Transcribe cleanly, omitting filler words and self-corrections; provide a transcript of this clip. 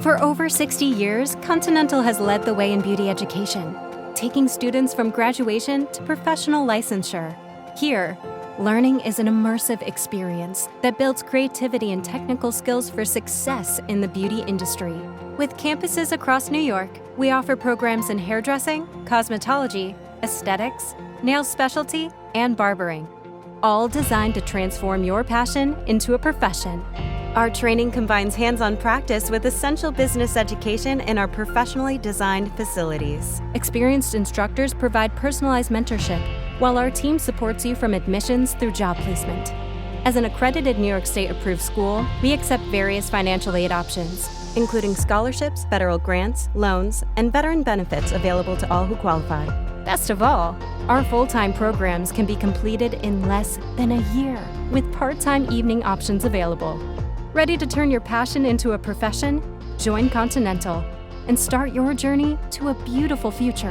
For over 60 years, Continental has led the way in beauty education, taking students from graduation to professional licensure. Here, learning is an immersive experience that builds creativity and technical skills for success in the beauty industry. With campuses across New York, we offer programs in hairdressing, cosmetology, aesthetics, nail specialty, and barbering, all designed to transform your passion into a profession. Our training combines hands-on practice with essential business education in our professionally designed facilities. Experienced instructors provide personalized mentorship, while our team supports you from admissions through job placement. As an accredited New York State-approved school, we accept various financial aid options, including scholarships, federal grants, loans, and veteran benefits available to all who qualify. Best of all, our full-time programs can be completed in less than a year, with part-time evening options available. Ready to turn your passion into a profession? Join Continental and start your journey to a beautiful future.